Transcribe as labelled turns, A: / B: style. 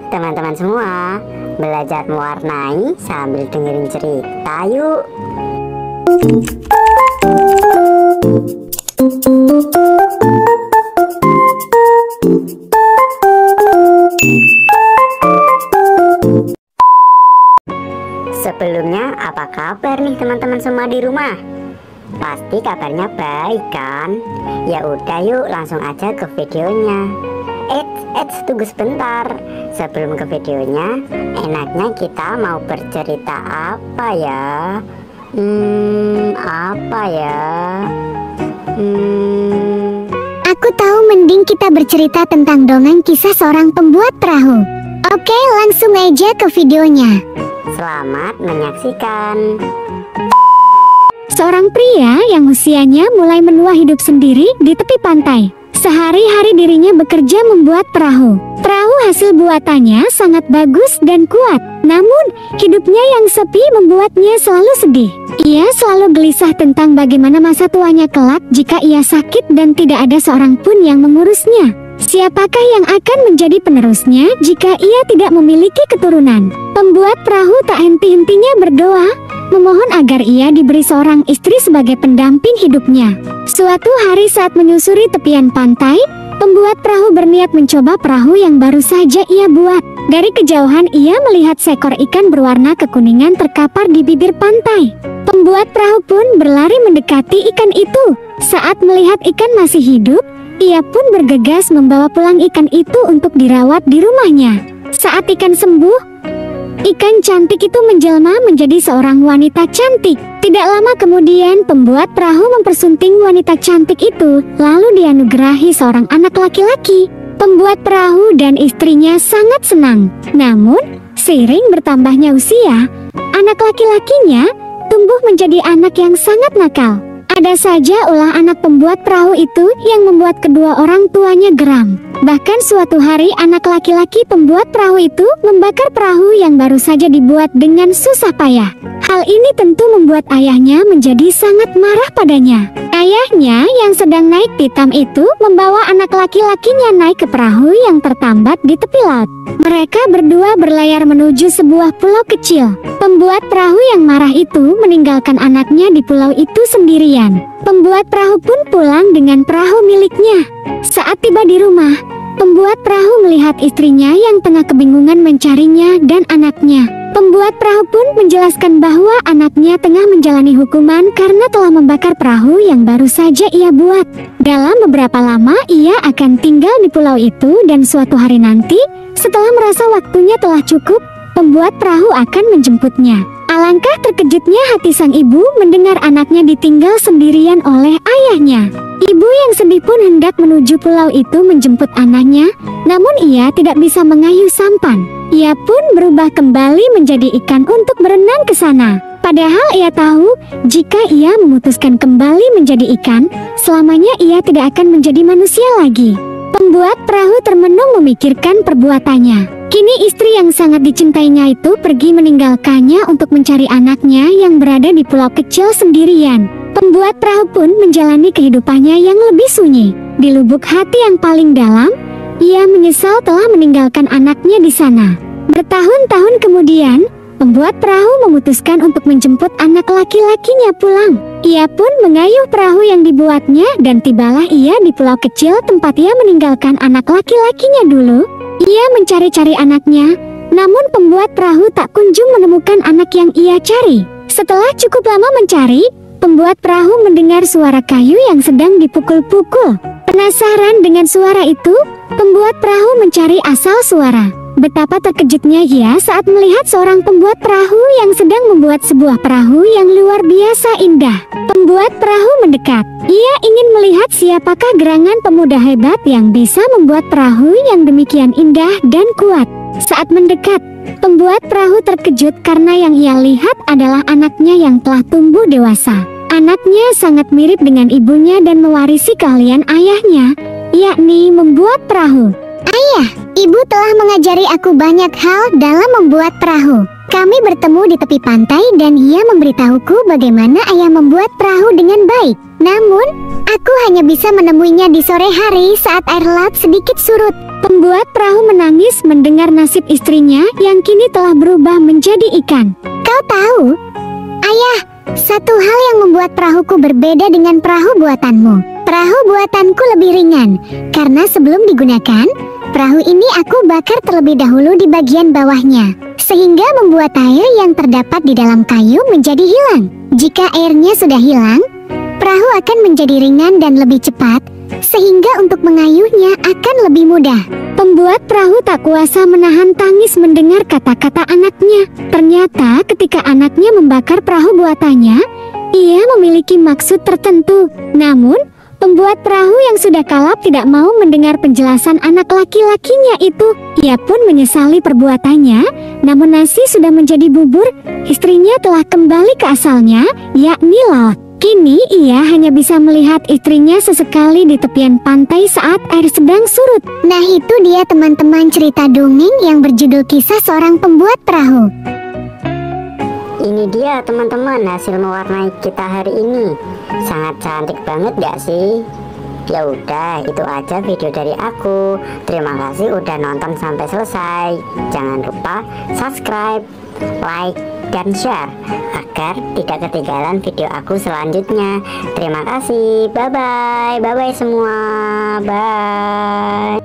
A: teman-teman semua, belajar mewarnai sambil dengerin cerita yuk. Sebelumnya, apa kabar nih teman-teman semua di rumah? Pasti kabarnya baik kan? Ya udah yuk langsung aja ke videonya. Tunggu sebentar. Sebelum ke videonya, enaknya kita mau bercerita apa ya?
B: Aku tahu, mending kita bercerita tentang dongeng kisah seorang pembuat perahu. Oke, langsung aja ke videonya.
A: Selamat menyaksikan.
B: Seorang pria yang usianya mulai menua hidup sendiri di tepi pantai. Sehari-hari dirinya bekerja membuat perahu. Perahu hasil buatannya sangat bagus dan kuat. Namun, hidupnya yang sepi membuatnya selalu sedih. Ia selalu gelisah tentang bagaimana masa tuanya kelak jika ia sakit dan tidak ada seorang pun yang mengurusnya. Siapakah yang akan menjadi penerusnya jika ia tidak memiliki keturunan? Pembuat perahu tak henti-hentinya berdoa, memohon agar ia diberi seorang istri sebagai pendamping hidupnya. Suatu hari saat menyusuri tepian pantai, pembuat perahu berniat mencoba perahu yang baru saja ia buat. Dari kejauhan ia melihat seekor ikan berwarna kekuningan terkapar di bibir pantai. Pembuat perahu pun berlari mendekati ikan itu. Saat melihat ikan masih hidup, ia pun bergegas membawa pulang ikan itu untuk dirawat di rumahnya. Saat ikan sembuh, ikan cantik itu menjelma menjadi seorang wanita cantik. Tidak lama kemudian, pembuat perahu mempersunting wanita cantik itu, lalu dianugerahi seorang anak laki-laki. Pembuat perahu dan istrinya sangat senang. Namun, seiring bertambahnya usia, anak laki-lakinya tumbuh menjadi anak yang sangat nakal. Ada saja ulah anak pembuat perahu itu yang membuat kedua orang tuanya geram. Bahkan suatu hari anak laki-laki pembuat perahu itu membakar perahu yang baru saja dibuat dengan susah payah. Hal ini tentu membuat ayahnya menjadi sangat marah padanya. Ayahnya yang sedang naik pitam itu membawa anak laki-lakinya naik ke perahu yang tertambat di tepi laut. Mereka berdua berlayar menuju sebuah pulau kecil. Pembuat perahu yang marah itu meninggalkan anaknya di pulau itu sendirian. Pembuat perahu pun pulang dengan perahu miliknya. Saat tiba di rumah, pembuat perahu melihat istrinya yang tengah kebingungan mencarinya dan anaknya. Pembuat perahu pun menjelaskan bahwa anaknya tengah menjalani hukuman karena telah membakar perahu yang baru saja ia buat. Dalam beberapa lama ia akan tinggal di pulau itu dan suatu hari nanti, setelah merasa waktunya telah cukup, pembuat perahu akan menjemputnya. Alangkah terkejutnya hati sang ibu mendengar anaknya ditinggal sendirian oleh ayahnya. Ibu yang sedih pun hendak menuju pulau itu menjemput anaknya, namun ia tidak bisa mengayuh sampan. Ia pun berubah kembali menjadi ikan untuk berenang ke sana. Padahal ia tahu, jika ia memutuskan kembali menjadi ikan, selamanya ia tidak akan menjadi manusia lagi. Pembuat perahu termenung memikirkan perbuatannya. Kini istri yang sangat dicintainya itu pergi meninggalkannya untuk mencari anaknya yang berada di pulau kecil sendirian. Pembuat perahu pun menjalani kehidupannya yang lebih sunyi. Di lubuk hati yang paling dalam, ia menyesal telah meninggalkan anaknya di sana. Bertahun-tahun kemudian, pembuat perahu memutuskan untuk menjemput anak laki-lakinya pulang. Ia pun mengayuh perahu yang dibuatnya dan tibalah ia di pulau kecil tempat ia meninggalkan anak laki-lakinya dulu. Ia mencari-cari anaknya, namun pembuat perahu tak kunjung menemukan anak yang ia cari. Setelah cukup lama mencari, pembuat perahu mendengar suara kayu yang sedang dipukul-pukul. Penasaran dengan suara itu, pembuat perahu mencari asal suara. Betapa terkejutnya ia saat melihat seorang pembuat perahu yang sedang membuat sebuah perahu yang luar biasa indah. Pembuat perahu mendekat. Ia ingin melihat siapakah gerangan pemuda hebat yang bisa membuat perahu yang demikian indah dan kuat. Saat mendekat, pembuat perahu terkejut karena yang ia lihat adalah anaknya yang telah tumbuh dewasa. Anaknya sangat mirip dengan ibunya dan mewarisi keahlian ayahnya, yakni membuat perahu. Ayah, Ibu telah mengajari aku banyak hal dalam membuat perahu. Kami bertemu di tepi pantai dan ia memberitahuku bagaimana ayah membuat perahu dengan baik. Namun, aku hanya bisa menemuinya di sore hari saat air laut sedikit surut. Pembuat perahu menangis mendengar nasib istrinya yang kini telah berubah menjadi ikan. Kau tahu, ayah, satu hal yang membuat perahuku berbeda dengan perahu buatanmu. Perahu buatanku lebih ringan, karena sebelum digunakan, perahu ini aku bakar terlebih dahulu di bagian bawahnya, sehingga membuat air yang terdapat di dalam kayu menjadi hilang. Jika airnya sudah hilang, perahu akan menjadi ringan dan lebih cepat, sehingga untuk mengayuhnya akan lebih mudah. Pembuat perahu tak kuasa menahan tangis mendengar kata-kata anaknya. Ternyata ketika anaknya membakar perahu buatannya, ia memiliki maksud tertentu. Namun, pembuat perahu yang sudah kalap tidak mau mendengar penjelasan anak laki-lakinya itu. Ia pun menyesali perbuatannya, namun nasi sudah menjadi bubur. Istrinya telah kembali ke asalnya, yakni laut. Kini ia hanya bisa melihat istrinya sesekali di tepian pantai saat air sedang surut. Nah, itu dia teman-teman cerita dongeng yang berjudul Kisah Seorang Pembuat Perahu.
A: Ini dia teman-teman hasil mewarnai kita hari ini. Sangat cantik banget gak sih? Ya udah, itu aja video dari aku. Terima kasih udah nonton sampai selesai. Jangan lupa subscribe, like, dan share agar tidak ketinggalan video aku selanjutnya. Terima kasih. Bye bye. Bye bye semua. Bye.